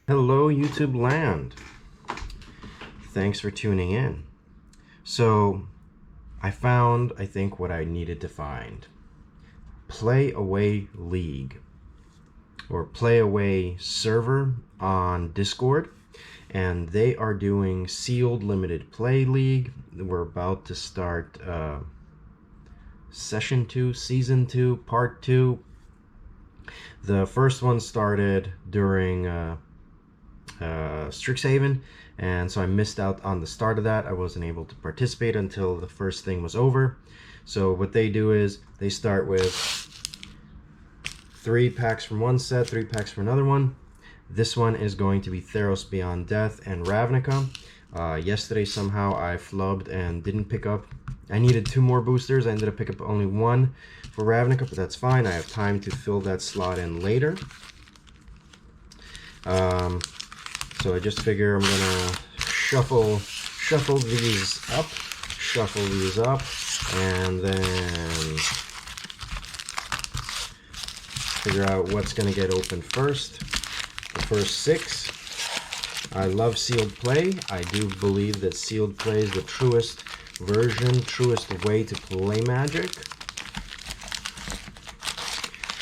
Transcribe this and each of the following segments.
Hello, YouTube land. Thanks for tuning in. So, I found, I think, what I needed to find. PlayAway League, or PlayAway server on Discord. And they are doing sealed limited play league. We're about to start session 2, season 2, part 2. The first one started during Strixhaven, and so I missed out on the start of that. I wasn't able to participate until the first thing was over. So what they do is they start with 3 packs from one set, 3 packs from another one. This one is going to be Theros Beyond Death and Ravnica. Yesterday somehow I flubbed and didn't pick up. I needed 2 more boosters. I ended up picking up only 1 for Ravnica, but that's fine. I have time to fill that slot in later. So I just figure I'm gonna shuffle these up, and then figure out what's gonna get opened first. The first 6. I love sealed play. I do believe that sealed play is the truest version, truest way to play Magic.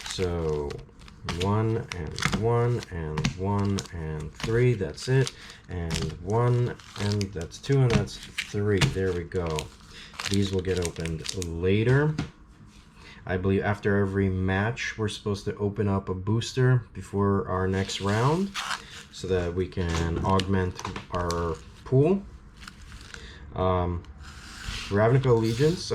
So 1 and 1 and 1 and 3, that's it, and 1 and that's 2 and that's 3. There we go. These will get opened later. I believe after every match we're supposed to open up a booster before our next round so that we can augment our pool. Ravnica Allegiance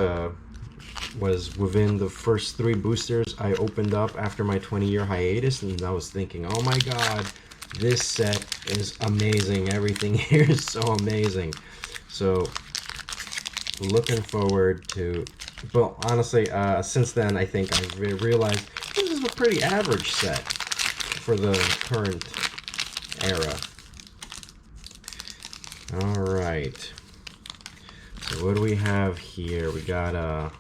was within the first 3 boosters I opened up after my 20-year hiatus, and I was thinking, oh my god, this set is amazing. Everything here is so amazing. So looking forward to, well, honestly, since then I think I've realized this is a pretty average set for the current era. Alright, so what do we have here? We got a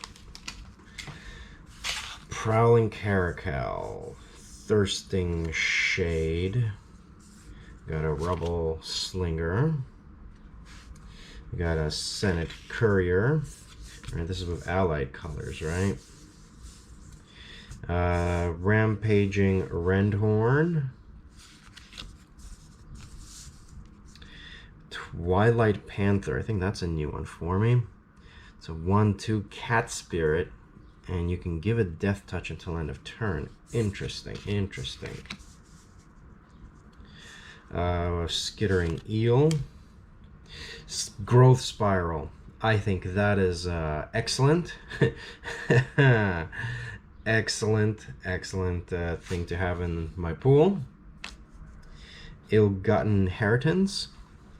Prowling Caracal, Thirsting Shade, got a Rubble Slinger, we got a Senate Courier. All right, this is with allied colors, right? Rampaging Rendhorn, Twilight Panther. I think that's a new one for me. It's a 1/2 Cat Spirit, and you can give it Death Touch until end of turn. Interesting, interesting. Skittering Eel, Growth Spiral. I think that is excellent. excellent thing to have in my pool. Ill-Gotten Inheritance.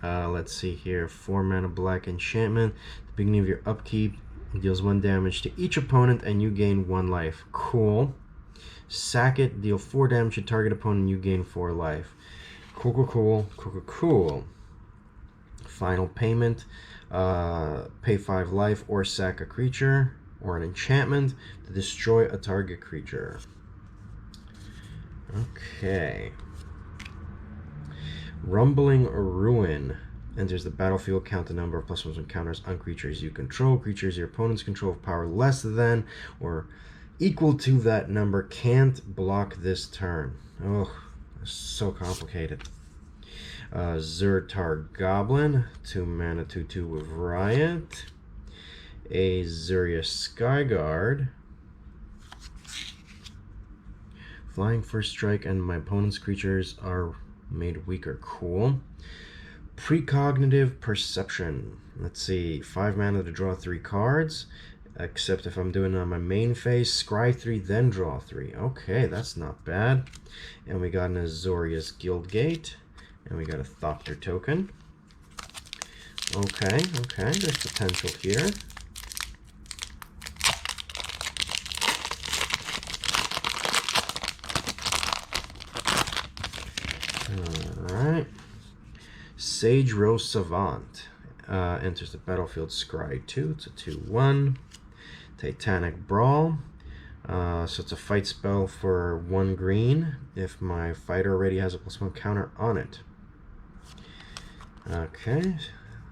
Let's see here. 4 mana black enchantment. At the beginning of your upkeep, deals 1 damage to each opponent and you gain 1 life. Cool. Sack it, deal 4 damage to target opponent and you gain 4 life. Cool. Final payment. Pay 5 life or sack a creature or an enchantment to destroy a target creature. Okay. Rumbling Ruin. Enters the battlefield, count the number of +1 encounters on creatures you control. Creatures your opponents control of power less than or equal to that number can't block this turn. Oh, so complicated. Zertar Goblin, 2 mana, 2/2 with Riot. Azuria Skyguard. Flying first strike and my opponent's creatures are made weaker. Cool. Precognitive Perception. Let's see, 5 mana to draw 3 cards, except if I'm doing it on my main phase, scry 3, then draw 3. Okay, that's not bad. And we got an Azorius Guildgate, and we got a Thopter token. Okay, there's potential here. Alright. Sage Rose Savant. Enters the battlefield, scry 2. It's a 2/1. Titanic Brawl. So it's a fight spell for 1 green if my fighter already has a +1 counter on it. Okay.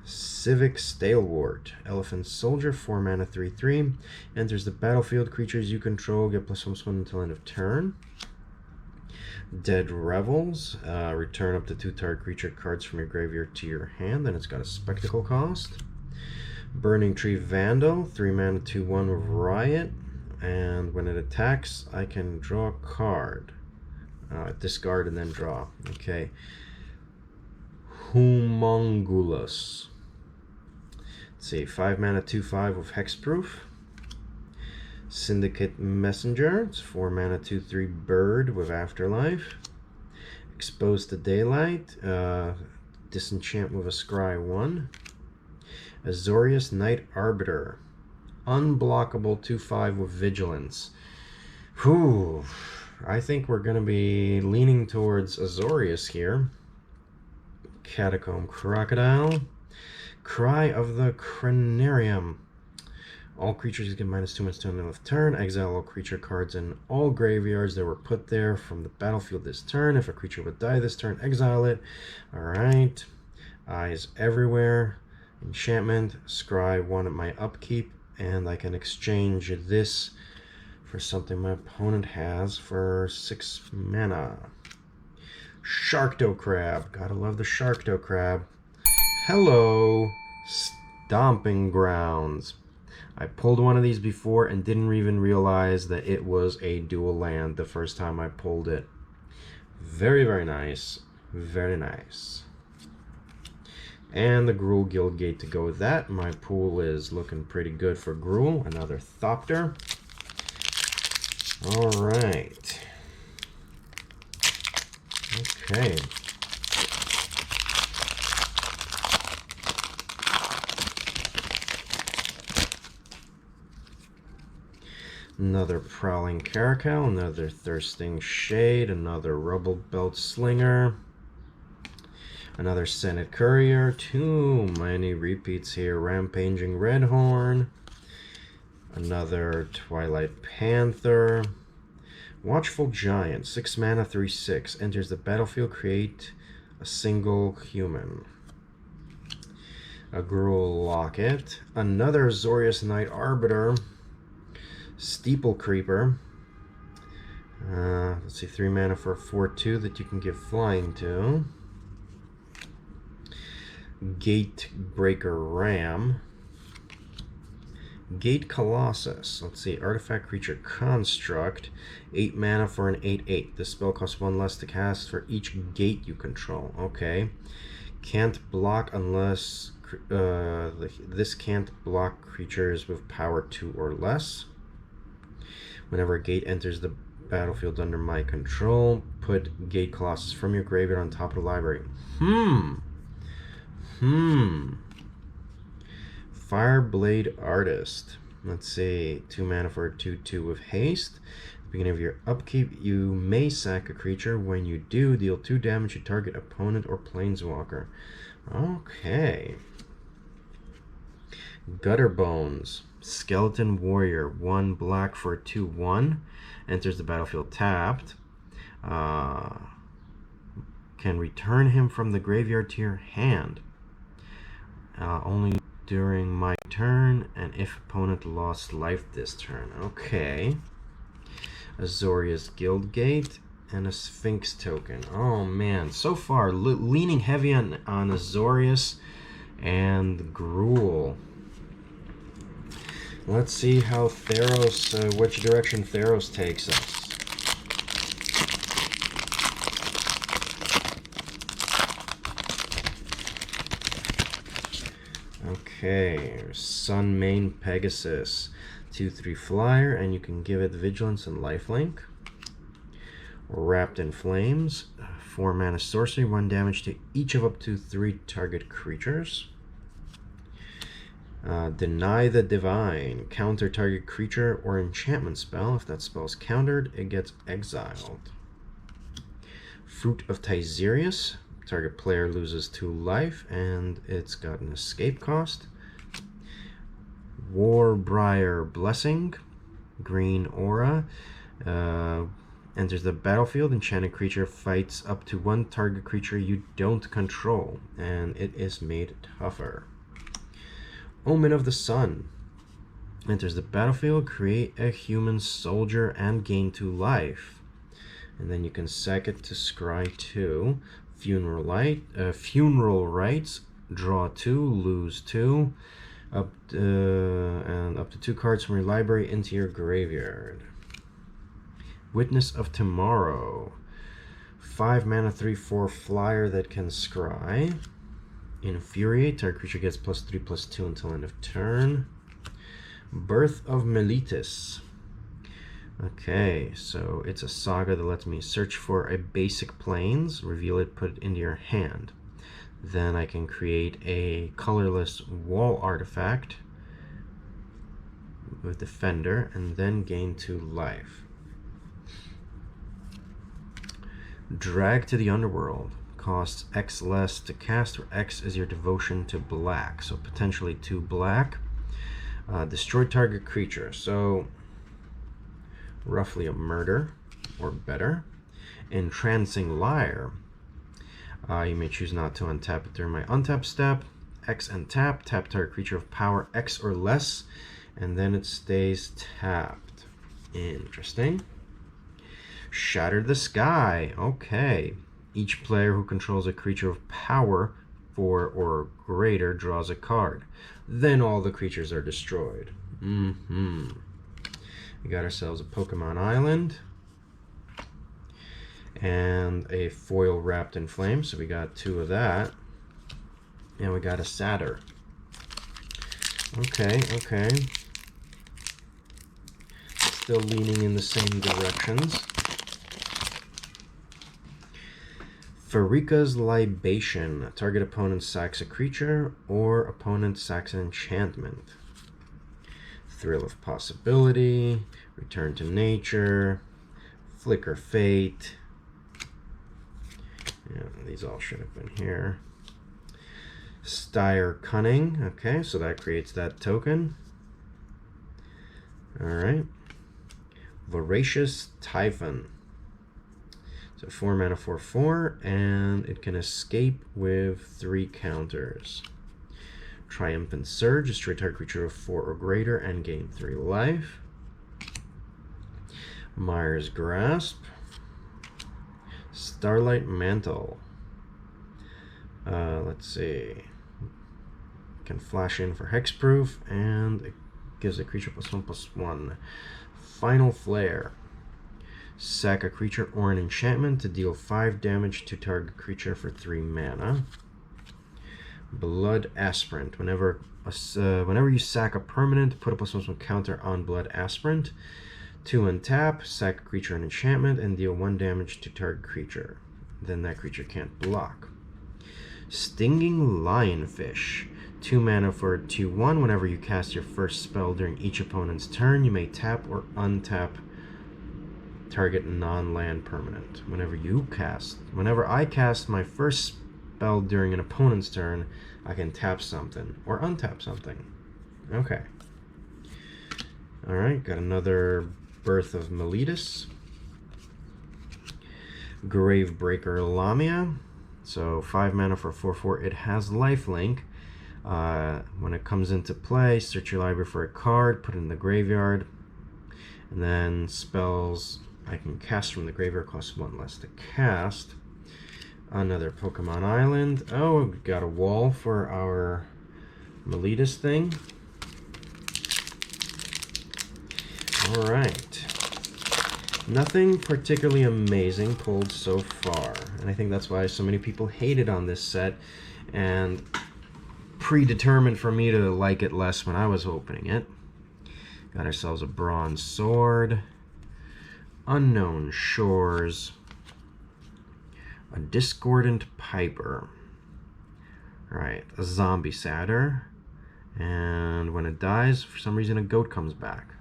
Civic Stalwart. Elephant Soldier, 4 mana, 3/3. Enters the battlefield. Creatures you control get +1/+1 until end of turn. Dead Revels. Return up to 2 target creature cards from your graveyard to your hand, and it's got a spectacle cost. Burning Tree Vandal, 3 mana, 2/1 with Riot. And when it attacks, I can draw a card. Discard and then draw. Okay. Humongulus. Let's see, 5 mana, 2/5 with Hexproof. Syndicate Messenger. It's 4 mana, 2/3 bird with Afterlife. Exposed to Daylight. Disenchant with a Scry 1. Azorius Knight Arbiter. Unblockable 2/5 with Vigilance. Whew. I think we're going to be leaning towards Azorius here. Catacomb Crocodile. Cry of the Cranarium. All creatures get -2/-2 to end of turn. Exile all creature cards in all graveyards that were put there from the battlefield this turn. If a creature would die this turn, exile it. Alright. Eyes everywhere. Enchantment. Scry 1 at my upkeep. And I can exchange this for something my opponent has for 6 mana. Sharkdo Crab. Gotta love the Sharkdo Crab. Hello, Stomping Grounds. I pulled one of these before and didn't even realize that it was a dual land the first time I pulled it. Very, very nice. Very nice. And the Gruul Guildgate to go with that. My pool is looking pretty good for Gruul. Another Thopter. Alright. Okay. Another Prowling Caracal, another Thirsting Shade, another Rubble Belt Slinger, another Senate Courier, too many repeats here, Rampaging Redhorn, another Twilight Panther, Watchful Giant, 6 mana, 3/6, enters the battlefield, create a single human. A Gruul Locket, another Azorius Knight Arbiter, Steeple Creeper. Let's see, 3 mana for a 4/2 that you can give flying to. Gatebreaker Ram. Gate Colossus. Let's see, Artifact Creature Construct. 8 mana for an 8/8. This spell costs 1 less to cast for each gate you control. Okay. Can't block unless... this can't block creatures with power 2 or less. Whenever a gate enters the battlefield under my control, put Gate Colossus from your graveyard on top of the library. Fireblade Artist. Let's see, 2 mana for a 2/2 with haste. At the beginning of your upkeep, you may sack a creature. When you do, deal 2 damage to target opponent or planeswalker. Okay. Gutter Bones. Skeleton Warrior, 1 black for a 2/1. Enters the battlefield tapped. Can return him from the graveyard to your hand. Only during my turn, and if opponent lost life this turn. Okay. Azorius Guildgate and a Sphinx token. Oh man, so far leaning heavy on Azorius and Gruul. Let's see how Theros, which direction Theros takes us. Okay, Sunmane Pegasus, 2/3 flyer, and you can give it Vigilance and Lifelink. Wrapped in Flames, 4 mana sorcery, 1 damage to each of up to 3 target creatures. Deny the Divine, counter target creature or enchantment spell. If that spell is countered, it gets exiled. Fruit of Tizerius, target player loses 2 life, and it's got an escape cost. Warbriar Blessing, green aura. Enters the battlefield. Enchanted creature fights up to one target creature you don't control, and it is made tougher. Omen of the Sun. Enters the battlefield. Create a human soldier and gain 2 life. And then you can sack it to scry 2. Funeral Rites. Draw 2, lose 2. And up to 2 cards from your library into your graveyard. Witness of Tomorrow. 5 mana, 3/4 flyer that can scry. Infuriate. Target creature gets +3/+2 until end of turn. Birth of Meletis. Okay, so it's a saga that lets me search for a basic plains, reveal it, put it into your hand. Then I can create a colorless wall artifact with Defender, and then gain 2 life. Drag to the Underworld. Costs X less to cast, or X is your devotion to black. So potentially 2 black. Destroy target creature. So roughly a murder or better. Entrancing Lyre. You may choose not to untap it during my untap step. X and tap. Tap target creature of power X or less, and then it stays tapped. Interesting. Shatter the Sky. Okay. Each player who controls a creature of power 4 or greater draws a card. Then all the creatures are destroyed. We got ourselves a Pokemon Island. And a foil wrapped in flame, so we got 2 of that. And we got a Satyr. Okay. Still leaning in the same directions. Farika's Libation. Target opponent sacks a creature, or opponent sacks an enchantment. Thrill of Possibility. Return to Nature. Flicker Fate. Yeah, these all should have been here. Styre Cunning. Okay, so that creates that token. Alright. Voracious Typhon. So 4 mana, 4/4, and it can escape with 3 counters. Triumphant Surge. Destroy target creature of 4 or greater and gain 3 life. Mire's Grasp. Starlight Mantle. Let's see. Can flash in for hexproof, and it gives a creature +1/+1. Final Flare. Sack a creature or an enchantment to deal 5 damage to target creature for 3 mana. Blood Aspirant. Whenever you sack a permanent, put a +1/+1 counter on Blood Aspirant. 2 untap, sack a creature and enchantment, and deal 1 damage to target creature. Then that creature can't block. Stinging Lionfish. 2 mana for a 2/1. Whenever you cast your first spell during each opponent's turn, you may tap or untap target non-land permanent. Whenever I cast my first spell during an opponent's turn, I can tap something or untap something. Okay. Alright, got another Birth of Meletis. Gravebreaker Lamia. So 5 mana for 4/4. It has lifelink. When it comes into play, search your library for a card, put it in the graveyard, and then spells I can cast from the graveyard cost 1 less to cast. Another Pokemon Island. Oh, we got a wall for our Meletis thing. Alright. Nothing particularly amazing pulled so far, and I think that's why so many people hated on this set, and predetermined for me to like it less when I was opening it. Got ourselves a Bronze Sword, Unknown Shores, a Discordant Piper, right, a Zombie Satyr, and when it dies, for some reason a goat comes back.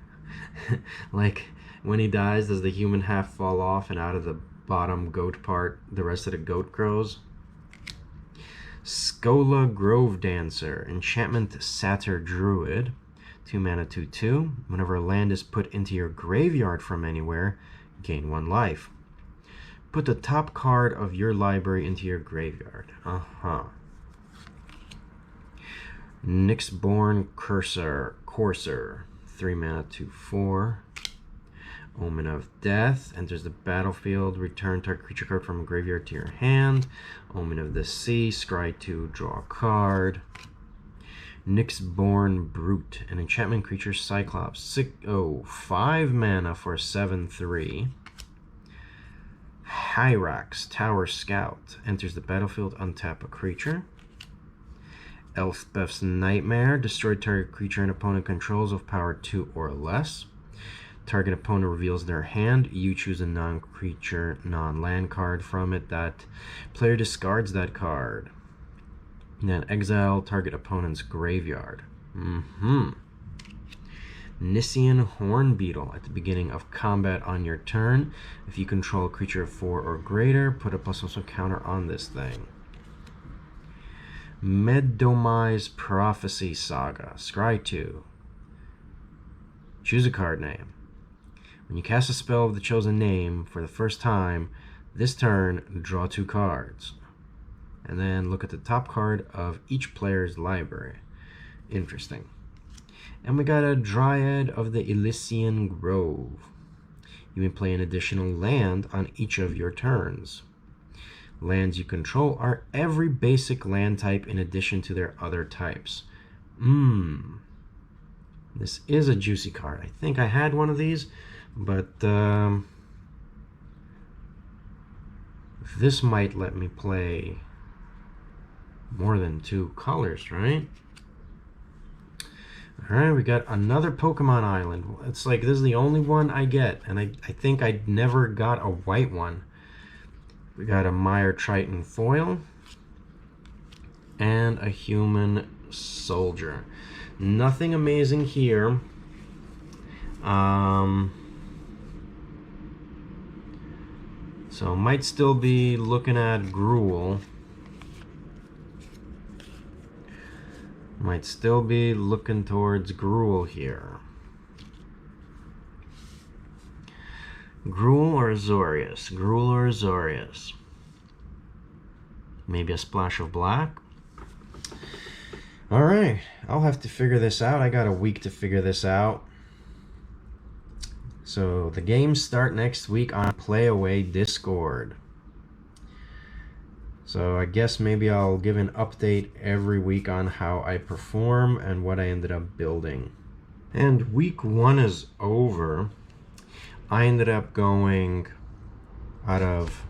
Like, when he dies, does the human half fall off, and out of the bottom goat part, the rest of the goat grows? Scola Grove Dancer. Enchantment Satyr Druid. 2 mana, 2/2. Whenever a land is put into your graveyard from anywhere, gain 1 life. Put the top card of your library into your graveyard. Nyxborn Courser. 3 mana, 2/4. Omen of Death. Enters the battlefield. Return target creature card from a graveyard to your hand. Omen of the Sea. Scry 2. Draw a card. Nyxborn Brute. An enchantment creature Cyclops. 5 mana for 7/3. Hyrax Tower Scout. Enters the battlefield. Untap a creature. Elspeth's Nightmare. Destroy target creature an opponent controls of power 2 or less. Target opponent reveals their hand. You choose a non-creature, non-land card from it. That player discards that card. Then exile target opponent's graveyard. Nissian Hornbeetle. At the beginning of combat on your turn, if you control a creature of 4 or greater, put a +1/+1 counter on this thing. Meddomai's Prophecy Saga. Scry 2. Choose a card name. When you cast a spell of the chosen name for the first time, this turn, draw 2 cards. And then look at the top card of each player's library. Interesting. And we got a Dryad of the Elysian Grove. You may play an additional land on each of your turns. Lands you control are every basic land type in addition to their other types. This is a juicy card. I think I had one of these, but this might let me play more than 2 colors, right? Alright, we got another Pokemon Island. It's like this is the only one I get, and I think I never got a white one. We got a Mire Triton foil and a human soldier. Nothing amazing here. So might still be looking at Gruul. Might still be looking towards Gruul here. Gruul or Azorius? Gruul or Azorius? Maybe a splash of black? Alright, I'll have to figure this out. I got a week to figure this out. So the games start next week on PlayAway Discord. So I guess maybe I'll give an update every week on how I perform and what I ended up building. And week 1 is over. I ended up going, out of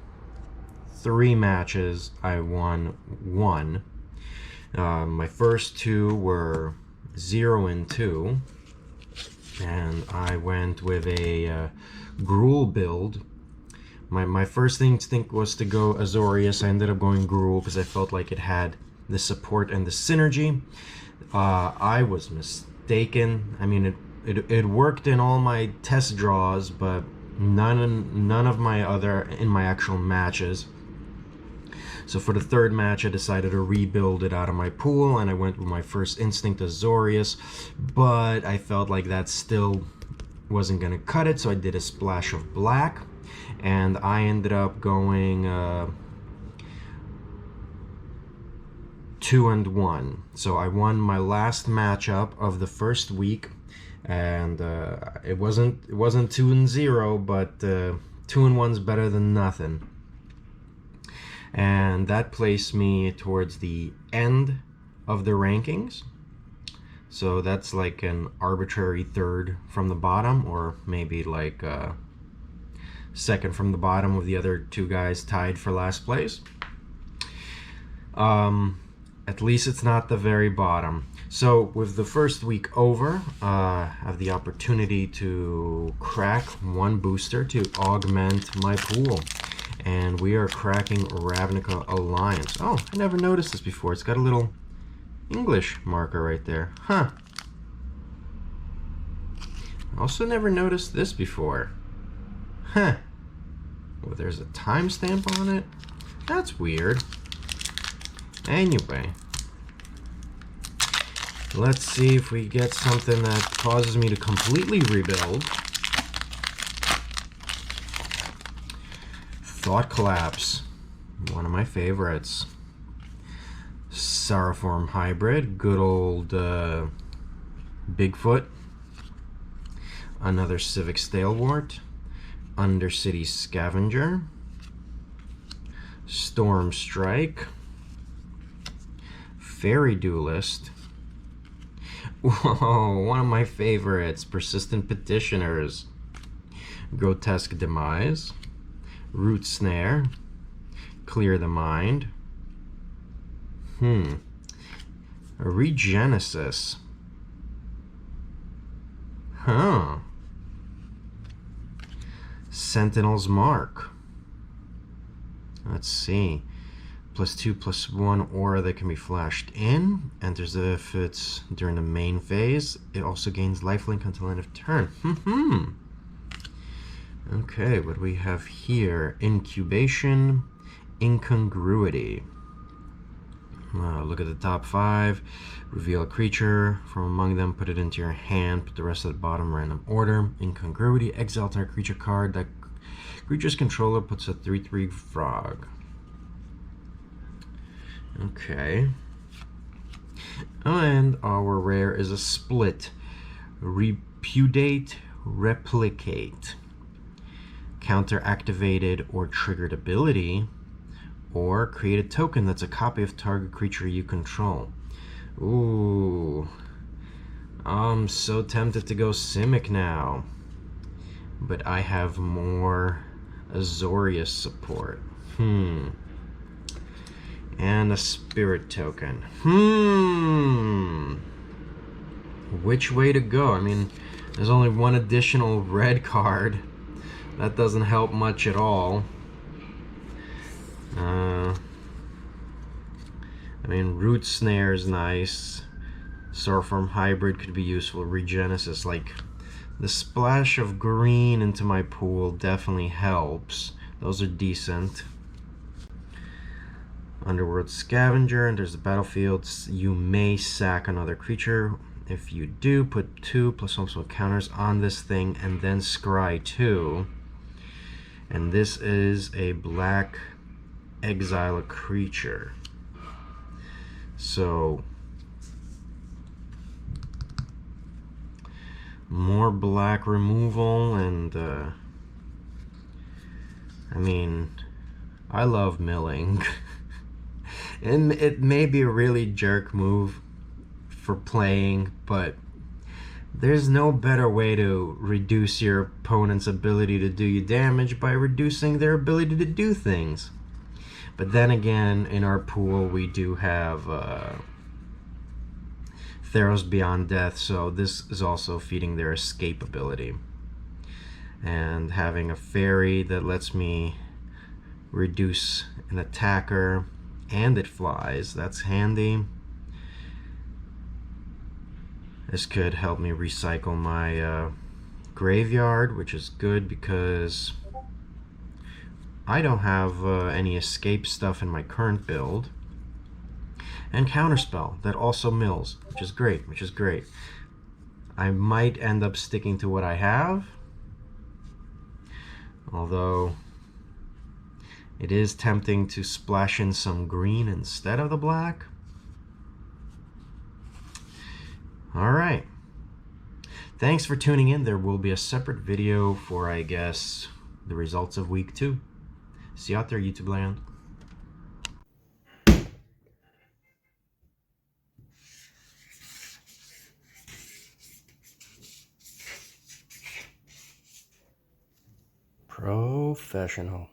3 matches, I won 1. My first 2 were 0-2, and I went with a Gruul build. My first instinct was to go Azorius. I ended up going Gruul because I felt like it had the support and the synergy. I was mistaken. I mean, it worked in all my test draws, but none of my other in my actual matches. So for the 3rd match, I decided to rebuild it out of my pool, and I went with my first instinct Azorius, but I felt like that still wasn't gonna cut it, so I did a splash of black, and I ended up going 2-1. So I won my last matchup of the first week, and it wasn't 2-0, but 2-1's better than nothing. And that placed me towards the end of the rankings. So that's like an arbitrary 3rd from the bottom, or maybe like 2nd from the bottom, with the other 2 guys tied for last place. At least it's not the very bottom. So with the first week over, I have the opportunity to crack 1 booster to augment my pool. And we are cracking Ravnica Alliance. Oh, I never noticed this before. It's got a little English marker right there. Huh. Also never noticed this before. Huh. Oh, there's a timestamp on it? That's weird. Anyway. Let's see if we get something that causes me to completely rebuild. Thought Collapse, one of my favorites. Saraform Hybrid, good old Bigfoot. Another Civic Stalewart. Undercity Scavenger. Storm Strike. Fairy Duelist. Whoa, one of my favorites, Persistent Petitioners. Grotesque Demise. Root Snare. Clear the Mind. Regenesis. Huh. Sentinel's Mark. Let's see. +2/+1 aura that can be flashed in. Enters if it's during the main phase. It also gains lifelink until end of turn. Okay, what do we have here? Incubation, Incongruity. Look at the top 5. Reveal a creature from among them, put it into your hand, put the rest at the bottom random order. Incongruity, exile target creature card. That creature's controller puts a 3/3 frog. Okay. And our rare is a split. Repudiate, Replicate. Counter activated or triggered ability, or create a token that's a copy of target creature you control. Ooh. I'm so tempted to go Simic now. But I have more Azorius support. And a spirit token. Which way to go? I mean, there's only one additional red card. That doesn't help much at all. I mean, Root Snare is nice. Saraform Hybrid could be useful. Regenesis, like, the splash of green into my pool definitely helps. Those are decent. Underworld Scavenger, enters the battlefield. You may sack another creature. If you do, put 2/+1/+1 counters on this thing and then scry 2. And this is a black exile a creature. So more black removal, and I mean, I love milling. And it may be a really jerk move for playing, but there's no better way to reduce your opponent's ability to do you damage by reducing their ability to do things. But then again, in our pool, we do have Theros Beyond Death, so this is also feeding their escape ability. And having a fairy that lets me reduce an attacker, and it flies, that's handy. This could help me recycle my graveyard, which is good because I don't have any escape stuff in my current build. And Counterspell, that also mills, which is great. I might end up sticking to what I have, although it is tempting to splash in some green instead of the black. Alright. Thanks for tuning in. There will be a separate video for, I guess, the results of week 2. See you out there, YouTube land. Professional.